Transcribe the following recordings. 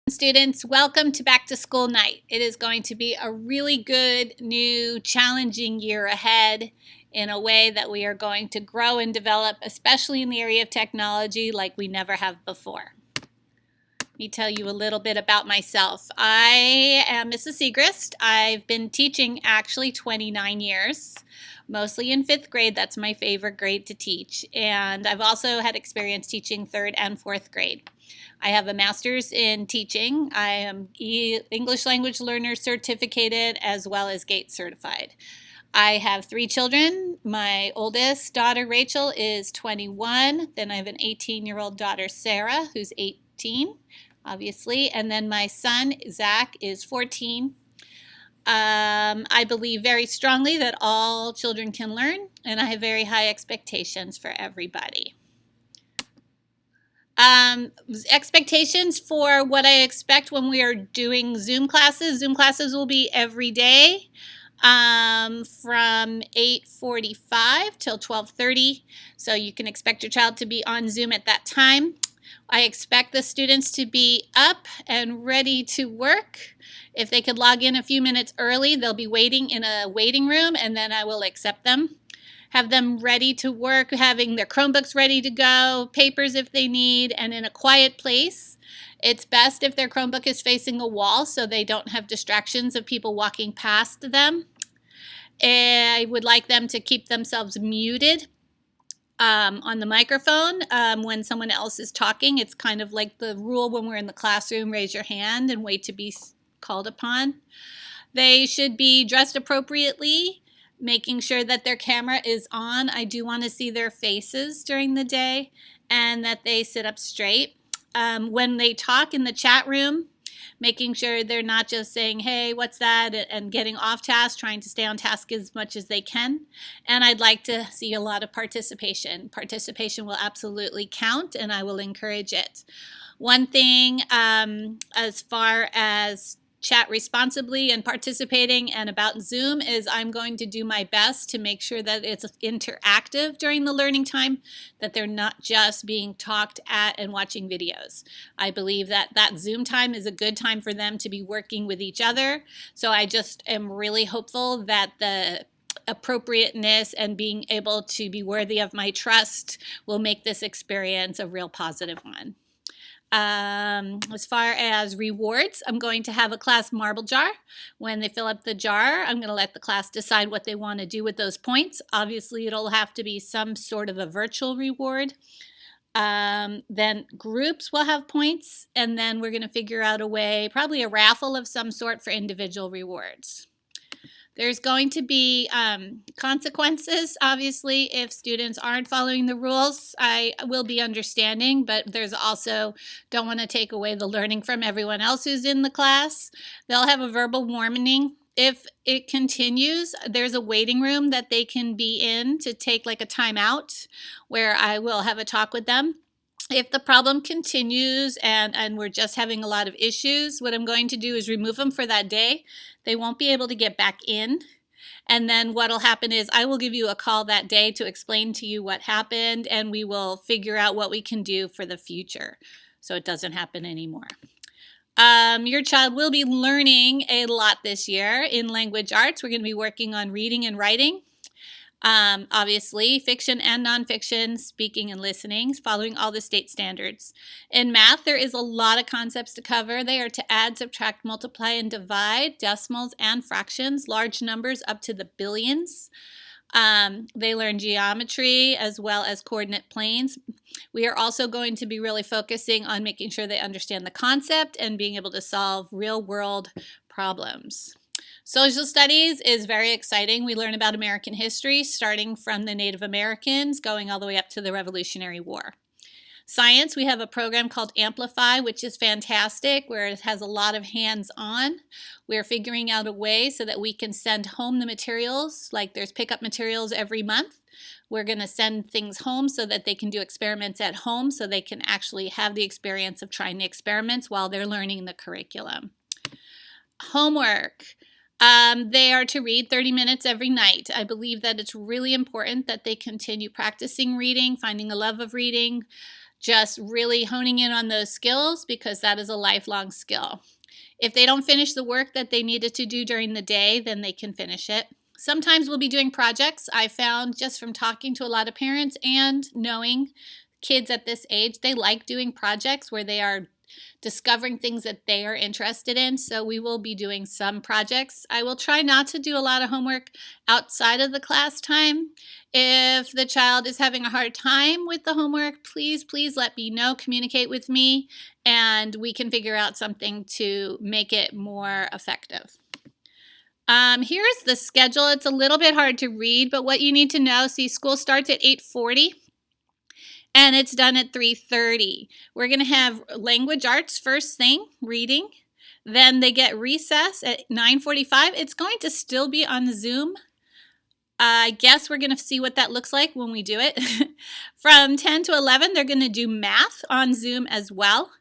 Students, welcome to Back to School Night. It is going to be a really good, new, challenging year ahead in a way that we are going to grow and develop, especially in the area of technology, like we never have before. Let me tell you a little bit about myself. I am Mrs. Siegrist. I've been teaching actually 29 years, mostly in 5th grade. That's my favorite grade to teach. And I've also had experience teaching 3rd and 4th grade. I have a master's in teaching. I am English language learner certificated as well as GATE certified. I have 3 children. My oldest daughter, Rachel, is 21. Then I have an 18-year-old daughter, Sarah, who's 18, obviously. And then my son, Zach, is 14. I believe very strongly that all children can learn, and I have very high expectations for everybody. Expectations for what I expect when we are doing Zoom classes. Zoom classes will be every day from 8:45 till 12:30. So you can expect your child to be on Zoom at that time. I expect the students to be up and ready to work. If they could log in a few minutes early, they'll be waiting in a waiting room, and then I will accept them. Have them ready to work, having their Chromebooks ready to go, papers if they need, and in a quiet place. It's best if their Chromebook is facing a wall so they don't have distractions of people walking past them. I would like them to keep themselves muted on the microphone when someone else is talking. It's kind of like the rule when we're in the classroom: raise your hand and wait to be called upon. They should be dressed appropriately, making sure that their camera is on. I do want to see their faces during the day and that they sit up straight. When they talk in the chat room, making sure they're not just saying, hey, what's that, and getting off task, trying to stay on task as much as they can. And I'd like to see a lot of participation. Participation will absolutely count, and I will encourage it. One thing as far as chat responsibly and participating and about Zoom is I'm going to do my best to make sure that it's interactive during the learning time, that they're not just being talked at and watching videos. I believe that Zoom time is a good time for them to be working with each other. So I just am really hopeful that the appropriateness and being able to be worthy of my trust will make this experience a real positive one. As far as rewards, I'm going to have a class marble jar. When they fill up the jar, I'm going to let the class decide what they want to do with those points. Obviously, it'll have to be some sort of a virtual reward. Then groups will have points, and then we're going to figure out a way, probably a raffle of some sort for individual rewards. There's going to be consequences, obviously, if students aren't following the rules. I will be understanding, but there's also, don't want to take away the learning from everyone else who's in the class. They'll have a verbal warning. If it continues, there's a waiting room that they can be in to take like a timeout where I will have a talk with them. If the problem continues and we're just having a lot of issues, what I'm going to do is remove them for that day. They won't be able to get back in. And then what will happen is I will give you a call that day to explain to you what happened, and we will figure out what we can do for the future so it doesn't happen anymore. Your child will be learning a lot this year in language arts. We're going to be working on reading and writing. Obviously, fiction and nonfiction, speaking and listening, following all the state standards. In math, there is a lot of concepts to cover. They are to add, subtract, multiply, and divide, decimals and fractions, large numbers up to the billions. They learn geometry as well as coordinate planes. We are also going to be really focusing on making sure they understand the concept and being able to solve real-world problems. Social studies is very exciting. We learn about American history, starting from the Native Americans, going all the way up to the Revolutionary War. Science, we have a program called Amplify, which is fantastic, where it has a lot of hands-on. We're figuring out a way so that we can send home the materials, like there's pickup materials every month. We're going to send things home so that they can do experiments at home, so they can actually have the experience of trying the experiments while they're learning the curriculum. Homework. They are to read 30 minutes every night. I believe that it's really important that they continue practicing reading, finding a love of reading, just really honing in on those skills because that is a lifelong skill. If they don't finish the work that they needed to do during the day, then they can finish it. Sometimes we'll be doing projects. I found just from talking to a lot of parents and knowing kids at this age, they like doing projects where they are discovering things that they are interested in. So we will be doing some projects. I will try not to do a lot of homework outside of the class time. If the child is having a hard time with the homework, please let me know, communicate with me, and we can figure out something to make it more effective. Here's the schedule. It's a little bit hard to read, but what you need to know, see, school starts at 8:40. And it's done at 3:30. We're going to have language arts first thing, reading. Then they get recess at 9:45. It's going to still be on Zoom. I guess we're going to see what that looks like when we do it. From 10 to 11, they're going to do math on Zoom as well.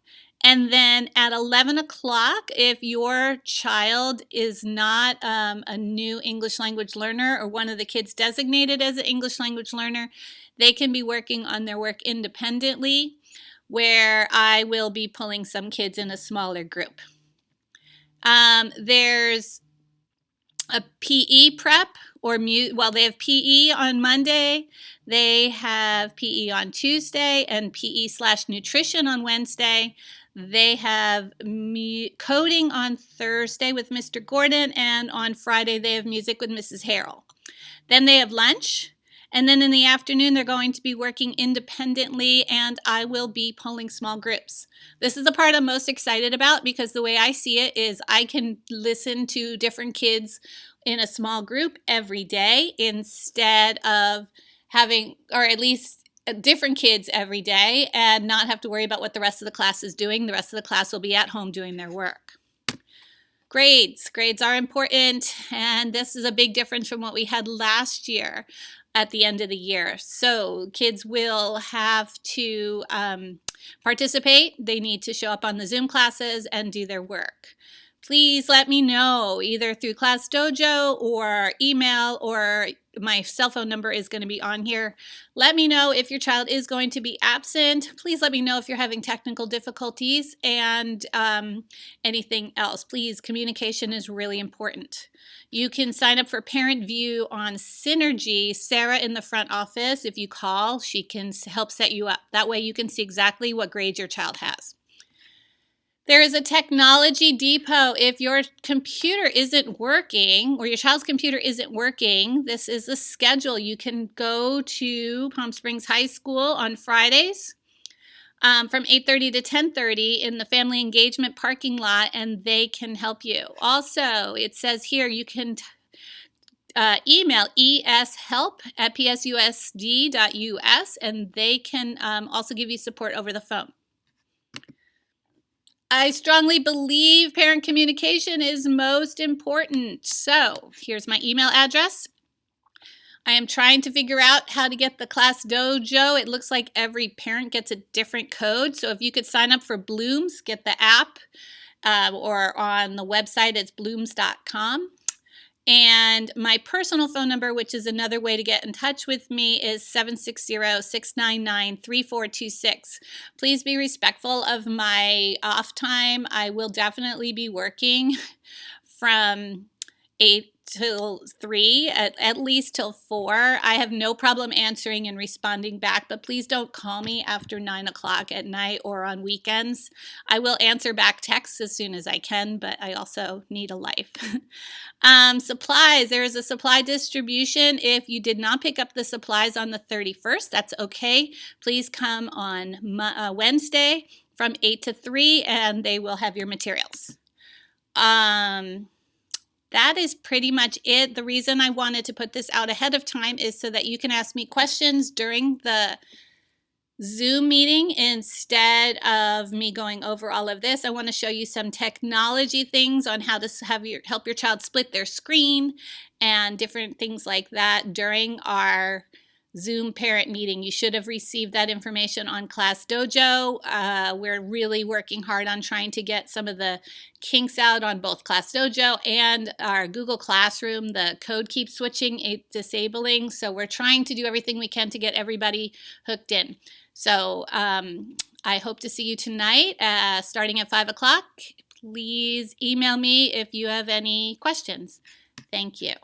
And then at 11 o'clock, if your child is not a new English language learner or one of the kids designated as an English language learner, they can be working on their work independently, where I will be pulling some kids in a smaller group. There's a PE prep they have PE on Monday, they have PE on Tuesday, and PE/nutrition on Wednesday. They have coding on Thursday with Mr. Gordon, and on Friday they have music with Mrs. Harrell. Then they have lunch. And then in the afternoon, they're going to be working independently, and I will be pulling small groups. This is the part I'm most excited about because the way I see it is I can listen to different kids in a small group every day instead of having, or at least different kids every day, and not have to worry about what the rest of the class is doing. The rest of the class will be at home doing their work. Grades are important, and this is a big difference from what we had last year at the end of the year. So kids will have to participate. They need to show up on the Zoom classes and do their work. Please let me know either through Class Dojo or email, or my cell phone number is going to be on here. Let me know if your child is going to be absent. Please let me know if you're having technical difficulties and anything else. Please, communication is really important. You can sign up for Parent View on Synergy. Sarah in the front office, if you call, she can help set you up. That way you can see exactly what grade your child has. There is a technology depot. If your computer isn't working or your child's computer isn't working, this is the schedule. You can go to Palm Springs High School on Fridays from 8:30 to 10:30 in the family engagement parking lot, and they can help you. Also, it says here you can email eshelp@psusd.us, and they can also give you support over the phone. I strongly believe parent communication is most important. So here's my email address. I am trying to figure out how to get the Class Dojo. It looks like every parent gets a different code. So if you could sign up for Blooms, get the app, or on the website, it's blooms.com. And my personal phone number, which is another way to get in touch with me, is 760-699-3426. Please be respectful of my off time. I will definitely be working from 8 till 3, at least till 4. I have no problem answering and responding back, but please don't call me after 9 o'clock at night or on weekends. I will answer back texts as soon as I can, but I also need a life. Supplies. There is a supply distribution. If you did not pick up the supplies on the 31st, that's okay. Please come on Wednesday from 8 to 3, and they will have your materials. That is pretty much it. The reason I wanted to put this out ahead of time is so that you can ask me questions during the Zoom meeting instead of me going over all of this. I want to show you some technology things on how to help your child split their screen and different things like that during our Zoom parent meeting. You should have received that information on Class Dojo. We're really working hard on trying to get some of the kinks out on both Class Dojo and our Google Classroom. The code keeps switching, it's disabling, so we're trying to do everything we can to get everybody hooked in. So I hope to see you tonight starting at 5 o'clock. Please email me if you have any questions. Thank you.